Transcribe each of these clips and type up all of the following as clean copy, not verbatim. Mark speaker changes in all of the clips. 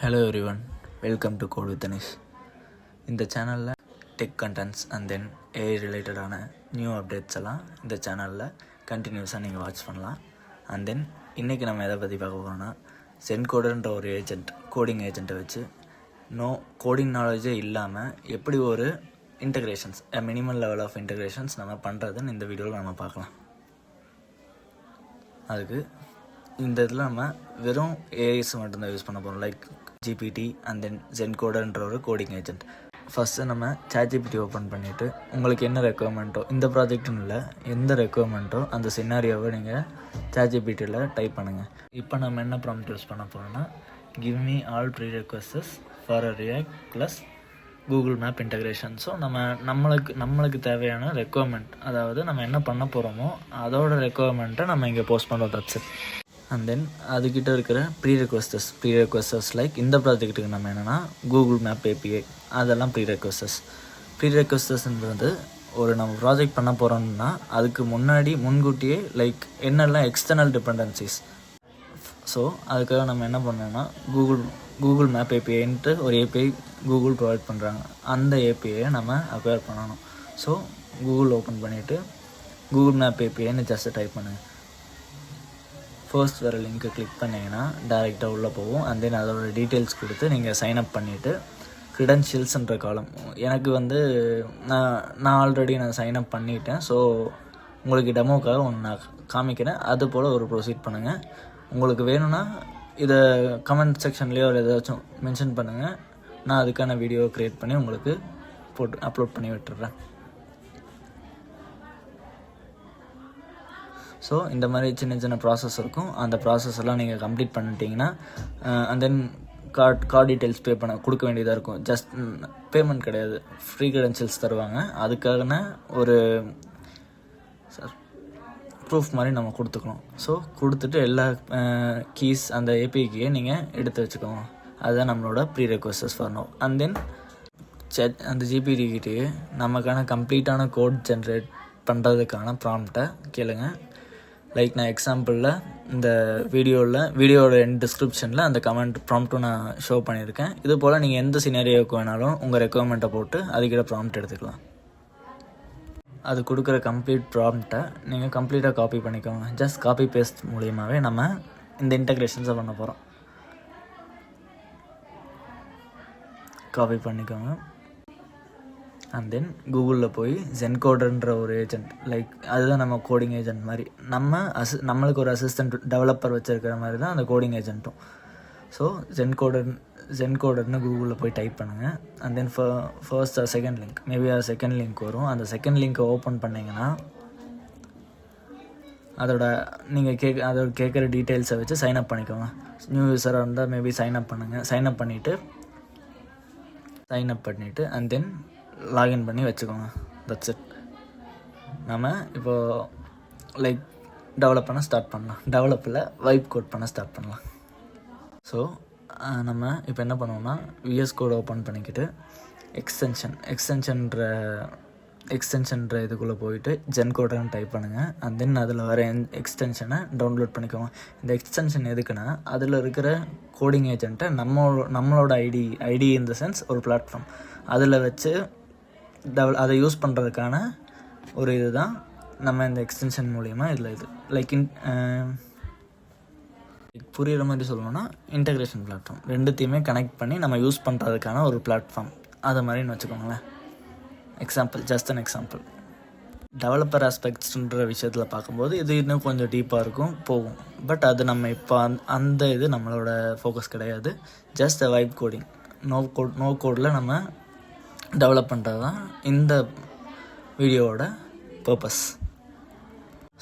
Speaker 1: Hello everyone, welcome to Code with Anish. இந்த சேனலில் tech contents and then AI ரிலேட்டடான new updates எல்லாம் இந்த சேனலில் கண்டினியூஸாக நீங்கள் வாட்ச் பண்ணலாம். அண்ட் தென் இன்றைக்கி நம்ம எதை பற்றி பார்க்க போகிறோம்னா ZenCoderன்ற ஒரு கோடிங் ஏஜெண்ட்டை வச்சு கோடிங் நாலேஜே இல்லாமல் எப்படி ஒரு integrations minimal level of integrations நம்ம பண்ணுறதுன்னு இந்த வீடியோவில் நம்ம பார்க்கலாம். அதுக்கு இந்த இதில் நம்ம வெறும் ஏஐஸ் மட்டும்தான் யூஸ் பண்ண போகிறோம், லைக் ஜிபிடி அண்ட் தென் ZenCoderன்ற ஒரு கோடிங் ஏஜெண்ட். ஃபஸ்ட்டு நம்ம ChatGPT ஓப்பன் பண்ணிவிட்டு உங்களுக்கு என்ன ரெக்குவயர்மெண்ட்டோ, இந்த ப்ராஜெக்ட்டுன்னு இல்லை எந்த ரெக்குவயர்மெண்ட்டோ அந்த சினாரியோவை நீங்கள் ChatGPTயில் டைப் பண்ணுங்கள். இப்போ நம்ம என்ன ப்ராம்ப்ட் யூஸ் பண்ண போகிறோம்னா, give me all prerequisites for a React plus Google map integration. So நம்மளுக்கு தேவையான ரெக்குவயர்மெண்ட், அதாவது நம்ம என்ன பண்ண போகிறோமோ அதோட ரெக்குவயர்மெண்ட்டை நம்ம இங்கே போஸ்ட் பண்ணுறோம். That's it. அண்ட் தென் அதுக்கிட்ட இருக்கிற ப்ரீரெக்வெஸ்டர்ஸ் லைக் இந்த ப்ராஜெக்ட்டுக்கு நம்ம என்னென்னா கூகுள் மேப் API அதெல்லாம் ப்ரீரெக்வெஸ்டர்ஸ்ன்றது நம்ம ப்ராஜெக்ட் பண்ண போகிறோம்னா அதுக்கு முன்கூட்டியே லைக் என்னெல்லாம் எக்ஸ்டர்னல் டிபெண்டன்சிஸ். ஸோ அதுக்காக நம்ம என்ன பண்ணோம்னா கூகுள் மேப் APIன்ட்டு ஒரு API கூகுள் ப்ரொவைட் பண்ணுறாங்க. அந்த APIயை நம்ம அக்வயர் பண்ணணும். ஸோ கூகுள் ஓப்பன் பண்ணிவிட்டு கூகுள் மேப் APIன்னு ஜஸ்ட்டு டைப் பண்ணுங்கள். ஃபர்ஸ்ட் வர லிங்க்கை கிளிக் பண்ணிங்கன்னா டேரெக்டாக உள்ளே போகும். அண்ட் தென் அதோட டீட்டெயில்ஸ் கொடுத்து நீங்கள் சைன்அப் பண்ணிவிட்டு க்ரிடென்ஷியல்ஸ்ன்ற காலம் எனக்கு நான் ஆல்ரெடி சைன்அப் பண்ணிட்டேன். ஸோ உங்களுக்கு டெமோக்காக ஒன்று நான் காமிக்கிறேன், அது போல் ஒரு ப்ரொசீட் பண்ணுங்கள். உங்களுக்கு வேணும்னா இதை கமெண்ட் செக்ஷன்லேயோ ஏதாச்சும் மென்ஷன் பண்ணுங்கள், நான் அதுக்கான வீடியோ க்ரியேட் பண்ணி உங்களுக்கு அப்லோட் பண்ணி விட்டுறேன். ஸோ இந்த மாதிரி சின்ன ப்ராசஸ் இருக்கும். அந்த ப்ராசஸ் எல்லாம் நீங்கள் கம்ப்ளீட் பண்ணிட்டீங்கன்னா அண்ட் தென் கார்டு டீட்டெயில்ஸ் கொடுக்க வேண்டியதாக இருக்கும். ஜஸ்ட் பேமெண்ட் கிடையாது, ஃப்ரீ க்ரெடென்ஷியல்ஸ் தருவாங்க. அதுக்கான ஒரு ப்ரூஃப் மாதிரி நம்ம கொடுத்துக்கணும். ஸோ கொடுத்துட்டு எல்லா கீஸ் அந்த API நீங்கள் எடுத்து வச்சுக்கோங்க. அதுதான் நம்மளோட ப்ரீரெக்வெஸ்டர்ஸ் ஃபார் நவ். அண்ட் தென் அந்த GPTக்கிட்டேயே நமக்கான கம்ப்ளீட்டான கோட் ஜென்ரேட் பண்ணுறதுக்கான ப்ராம்ப்டை கேளுங்க. லைக் நான் எக்ஸாம்பிளில் இந்த வீடியோவோட டிஸ்கிரிப்ஷனில் அந்த கமெண்ட் ப்ராம்ப்ட்டும் நான் ஷோ பண்ணியிருக்கேன். இது போல் நீங்கள் எந்த சினாரியோவுக்கு வேணாலும் உங்கள் ரெக்குவயர்மெண்ட்டை போட்டு அதுக்கிட்ட ப்ராம்ப்ட் எடுத்துக்கலாம். அது கொடுக்குற கம்ப்ளீட் ப்ராம்ப்டை நீங்கள் கம்ப்ளீட்டாக காப்பி பண்ணிக்கோங்க. ஜஸ்ட் காப்பி பேஸ்ட் மூலியமாகவே நம்ம இந்த இன்டகிரேஷன்ஸை பண்ண போகிறோம். காப்பி பண்ணிக்கோங்க. அண்ட் தென் கூகுளில் போய் ZenCoderன்ற ஒரு ஏஜெண்ட், லைக் அதுதான் நம்ம கோடிங் ஏஜெண்ட் மாதிரி. நம்மளுக்கு ஒரு அசிஸ்டன்ட் டெவலப்பர் வச்சுருக்கிற மாதிரி தான் அந்த கோடிங் ஏஜெண்ட்டும். ஸோ ZenCoderன்னு கூகுளில் போய் டைப் பண்ணுங்கள். And then first second link, maybe second link வரும். அந்த செகண்ட் லிங்க்கை ஓப்பன் பண்ணிங்கன்னா நீங்கள் கேட்குற டீட்டெயில்ஸை வச்சு சைன்அப் பண்ணிக்கோங்க. நியூ யூஸராக இருந்தால் மேபி சைன்அப் பண்ணுங்கள். சைன்அப் பண்ணிவிட்டு அண்ட் தென் லாகின் பண்ணி வச்சுக்கோங்க. That's it. நம்ம இப்போது லைக் டெவலப் பண்ண ஸ்டார்ட் பண்ணலாம். டெவலப்பில் வைப் கோட் பண்ண ஸ்டார்ட் பண்ணலாம். ஸோ நம்ம இப்போ என்ன பண்ணுவோம்னா VS Code ஓப்பன் பண்ணிக்கிட்டு எக்ஸ்டென்ஷன்ற இதுக்குள்ளே போயிட்டு ZenCoderன்னு டைப் பண்ணுங்கள். அண்ட் தென் அதில் வர எக்ஸ்டென்ஷனை டவுன்லோட் பண்ணிக்கோங்க. இந்த எக்ஸ்டென்ஷன் எதுக்குன்னா அதில் இருக்கிற கோடிங் ஏஜெண்ட்டை நம்மளோட ஐடி இன் த சென்ஸ் ஒரு பிளாட்ஃபார்ம் அதில் வச்சு அதை யூஸ் பண்ணுறதுக்கான ஒரு இதுதான் நம்ம இந்த எக்ஸ்டென்ஷன் மூலிமா இது லைக் புரிகிற மாதிரி சொல்லணும்னா இன்டகிரேஷன் பிளாட்ஃபார்ம், ரெண்டுத்தையுமே கனெக்ட் பண்ணி நம்ம யூஸ் பண்ணுறதுக்கான ஒரு பிளாட்ஃபார்ம், அது மாதிரின்னு வச்சுக்கோங்களேன். Just an example. டெவலப்பர் ஆஸ்பெக்ட்ஸ்ன்ற விஷயத்தில் பார்க்கும்போது இது இன்னும் கொஞ்சம் டீப்பாக போகும். பட் அது நம்ம இப்போ அந்த இது நம்மளோட ஃபோக்கஸ் கிடையாது. ஜஸ்ட் வைப் கோடிங், நோ கோடில் நம்ம டெவலப் பண்ணுறது தான் இந்த வீடியோவோட பர்பஸ்.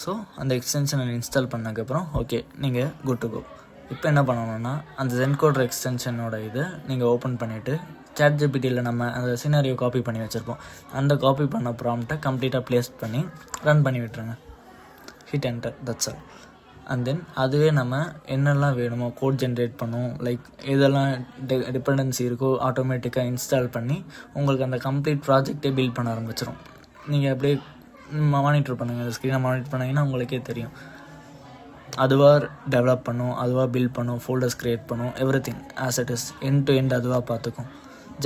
Speaker 1: ஸோ அந்த எக்ஸ்டென்ஷனை இன்ஸ்டால் பண்ணதுக்கப்புறம் ஓகே, நீங்கள் குட் டு கோ. இப்போ என்ன பண்ணணும்னா அந்த ZenCoder எக்ஸ்டென்ஷனோட இதை நீங்கள் ஓப்பன் பண்ணிவிட்டு ChatGPTயில் நம்ம அந்த சினாரியோ காப்பி பண்ணி வச்சுருப்போம். அந்த காப்பி பண்ண ப்ராம்ப்டை கம்ப்ளீட்டாக ப்ளேஸ் பண்ணி ரன் பண்ணி விட்டுருங்க. Hit enter, that's all. And தென் அதுவே நம்ம என்னெல்லாம் வேணுமோ கோட் ஜென்ரேட் பண்ணுவோம், லைக் எதெல்லாம் டிபெண்டன்சி இருக்கோ ஆட்டோமேட்டிக்காக இன்ஸ்டால் பண்ணி உங்களுக்கு அந்த கம்ப்ளீட் ப்ராஜெக்டே பில்ட் பண்ண ஆரம்பிச்சிடும். நீங்கள் அப்படியே மானிட்டர் பண்ணுங்கள், அந்த ஸ்க்ரீனை மானிட்டர் பண்ணிங்கன்னா உங்களுக்கே தெரியும். அதுவாக டெவலப் பண்ணும், அதுவாக பில்ட் பண்ணும், ஃபோல்டர்ஸ் க்ரியேட் பண்ணும், everything as it is end to end அதுவாக பார்த்துக்கும்.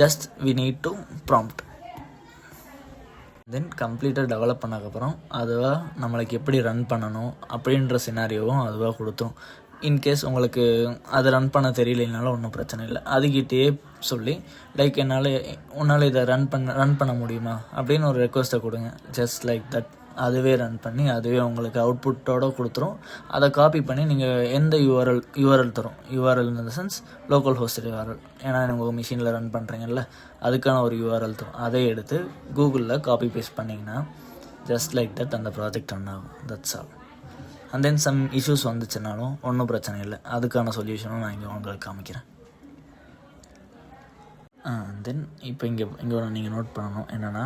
Speaker 1: Just we need to prompt. Then கம்ப்ளீட்டாக டெவலப் பண்ணதுக்கப்புறம் அதுவாக நம்மளுக்கு எப்படி ரன் பண்ணணும் அப்படின்ற சினாரியோவும் அதுவாக கொடுத்துரும். இன்கேஸ் உங்களுக்கு அதை ரன் பண்ண தெரியலைனாலும் ஒன்றும் பிரச்சனை இல்லை. அதுக்கிட்டே சொல்லி லைக் உன்னால் இதை ரன் பண்ண முடியுமா அப்படின்னு ஒரு ரெக்வஸ்ட்டை கொடுங்க. ஜஸ்ட் லைக் தட் அதுவே ரன் பண்ணி அதுவே உங்களுக்கு அவுட்புட்டோடு கொடுத்துரும். அதை காப்பி பண்ணி நீங்கள் எந்த யூஆர்எல் தரும், URL in the sense local hosted URL, ஏன்னா உங்கள் மிஷினில் ரன் பண்ணுறீங்கல்ல அதுக்கான ஒரு யூஆர்எல் தரும். அதை எடுத்து கூகுளில் காப்பி பேஸ்ட் பண்ணிங்கன்னா ஜஸ்ட் லைக் தட் அந்த ப்ராஜெக்ட் ரன் ஆகும். That's all. And then some issues வந்துச்சுனாலும் ஒன்றும் பிரச்சனை இல்லை, அதுக்கான சொல்யூஷனும் நான் இங்கே உங்களுக்கு காமிக்கிறேன். தென் இப்போ இங்கே நீங்கள் நோட் பண்ணணும் என்னென்னா,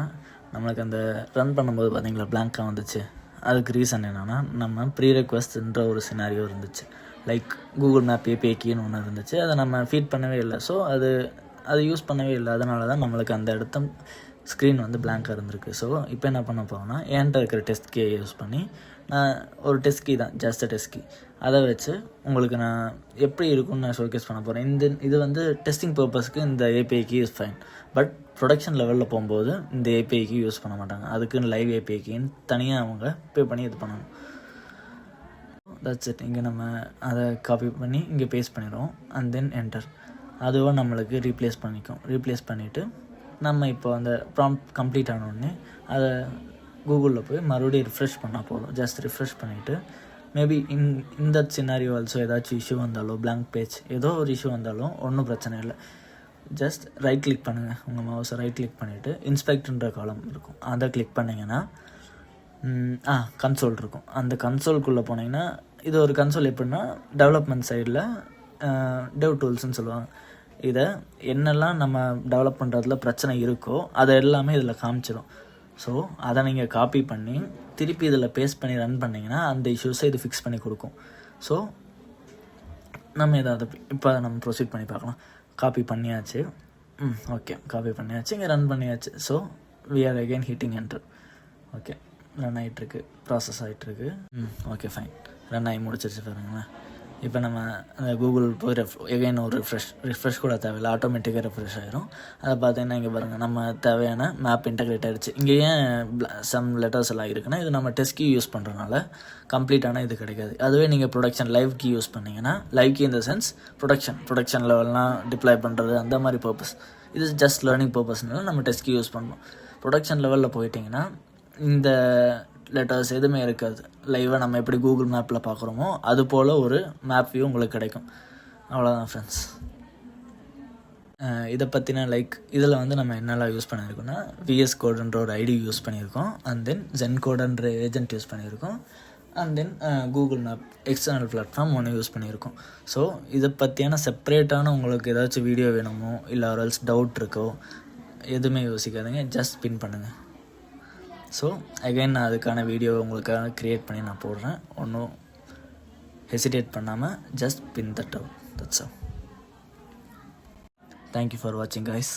Speaker 1: நம்மளுக்கு அந்த ரன் பண்ணும்போது பார்த்தீங்களா பிளாங்காக வந்துச்சு. அதுக்கு ரீசன் என்னென்னா, நம்ம ப்ரீ ரெக்வஸ்ட்ன்ற ஒரு சினாரியோ இருந்துச்சு. லைக் கூகுள் மேப் ஏபிஐ கீன்னு ஒன்று இருந்துச்சு, அதை நம்ம ஃபீட் பண்ணவே இல்லை. ஸோ அது யூஸ் பண்ணவே இல்லை. அதனால தான் நம்மளுக்கு அந்த இடத்த ஸ்க்ரீன் வந்து பிளாங்காக இருந்திருக்கு. ஸோ இப்போ என்ன பண்ண போகிறோம்னா, என்கிட்ட இருக்கிற டெஸ்ட் கீயை யூஸ் பண்ணி நான் ஒரு டெஸ்ட் கீ தான், ஜஸ்ட் டெஸ்ட் கீ, அதை வச்சு உங்களுக்கு நான் எப்படி இருக்குன்னு நான் ஷோகேஸ் பண்ண போகிறேன். இது வந்து டெஸ்டிங் பர்பஸ்க்கு இந்த API key is fine. But production லெவலில் போகும்போது இந்த ஏபிஐ கீ யூஸ் பண்ண மாட்டாங்க. அதுக்குன்னு லைவ் ஏபிஐ கீன்னு தனியாக அவங்க பே பண்ணி இது பண்ணணும். That's it. இங்கே நம்ம அதை காப்பி பண்ணி இங்கே பேஸ்ட் பண்ணிடுவோம். And then enter. அதுவாக நம்மளுக்கு ரீப்ளேஸ் பண்ணிவிட்டு நம்ம இப்போ அந்த ப்ராம்ப்ட் கம்ப்ளீட் ஆனோடனே அதை கூகுளில் போய் மறுபடியும் ரிஃப்ரெஷ் பண்ணால் போதும். ஜஸ்ட் ரிஃப்ரெஷ் பண்ணிவிட்டு மேபி இந்த சினாரியோ ஆல்சோ ஏதாச்சும் இஷ்யூ வந்தாலோ, பிளாங்க் பேஜ் ஏதோ ஒரு இஷ்யூ வந்தாலும் ஒன்றும் பிரச்சனை இல்லை. ஜஸ்ட் ரைட் கிளிக் பண்ணுங்கள், உங்கள் மவுஸை ரைட் கிளிக் பண்ணிவிட்டு இன்ஸ்பெக்ட்ன்ற காலம் இருக்கும், அதை கிளிக் பண்ணிங்கன்னா கன்சோல் இருக்கும். அந்த கன்சோல்குள்ளே போனீங்கன்னா இது ஒரு கன்சோல் எப்படின்னா டெவலப்மெண்ட் சைடில் டெவ் டூல்ஸ்ன்னு சொல்லுவாங்க. இதை என்னெல்லாம் நம்ம டெவலப் பண்ணுறதுல பிரச்சனை இருக்கோ அதை எல்லாமே இதில் காமிச்சிடும். ஸோ அதை நீங்கள் காப்பி பண்ணி திருப்பி இதில் பேஸ்ட் பண்ணி ரன் பண்ணிங்கன்னா அந்த இஷ்யூஸை இது ஃபிக்ஸ் பண்ணி கொடுக்கும். ஸோ நம்ம இதை இப்போ அதை நம்ம ப்ரொசீட் பண்ணி பார்க்கலாம். காப்பி பண்ணியாச்சு. ஓகே, காப்பி பண்ணியாச்சு, இங்கே ரன் பண்ணியாச்சு. So we are again hitting enter. Okay, run ஆகிட்டுருக்கு, ப்ராசஸ் ஆகிட்டுருக்கு. ஓகே ஃபைன், ரன் ஆகி முடிச்சிருச்சு பாருங்களேன். இப்போ நம்ம அந்த கூகுள் போய் எகைன் ஒரு ரிஃப்ரெஷ் கூட தேவையில்லை, ஆட்டோமேட்டிக்காக ரெஃப்ரெஷ் ஆகிரும். அதை பார்த்தீங்கன்னா இங்கே பாருங்கள், நம்ம தேவையான மேப் இன்டெகிரேட் ஆகிடுச்சு. இங்கே ஏன் சம் லெட்டர்ஸ் எல்லாம் இருக்குன்னா, இது நம்ம டெஸ்ட் கீ யூஸ் பண்ணுறதுனால கம்ப்ளீட்டான இது கிடைக்காது. அதுவே நீங்கள் ப்ரொடக்ஷன் லைவ் கீ யூஸ் பண்ணிங்கன்னா, லைவ் கீ இந்த சென்ஸ் ப்ரொடக்ஷன் லெவல்லாம் டிப்ளாய் பண்ணுறது அந்த மாதிரி பர்பஸ். இது ஜஸ்ட் லேர்னிங் பர்பஸ்னால நம்ம டெஸ்ட் கீ யூஸ் பண்ணுறோம். ப்ரொடக்ஷன் லெவலில் போயிட்டிங்கன்னா இந்த லெட்டர்ஸ் எதுவுமே இருக்காது. லைவாக நம்ம எப்படி கூகுள் மேப்பில் பார்க்குறோமோ அது போல் ஒரு மேப் வியூ உங்களுக்கு கிடைக்கும். அவ்வளோதான் ஃப்ரெண்ட்ஸ். இதை பற்றின இதில் வந்து நம்ம என்னெல்லாம் யூஸ் பண்ணியிருக்கோம்னா, விஎஸ் கோடுன்ற ஒரு ஐடி யூஸ் பண்ணியிருக்கோம். அண்ட் தென் ஜென் கோடுன்ற ஏஜென்ட் யூஸ் பண்ணியிருக்கோம். And then Google map external platform ஒன்று யூஸ் பண்ணியிருக்கோம். ஸோ இதை பற்றியான செப்பரேட்டான உங்களுக்கு ஏதாச்சும் வீடியோ வேணுமோ இல்லை ஒரு எல்ஸ் டவுட் இருக்கோ எதுவுமே யோசிக்காதீங்க, ஜஸ்ட் பின் பண்ணுங்கள். ஸோ அகைன் நான் அதுக்கான வீடியோ உங்களுக்காக க்ரியேட் பண்ணி நான் போடுறேன். ஒன்றும் ஹெசிடேட் பண்ணாமல் just pin that out. That's all. Thank you for வாட்சிங் கைஸ்.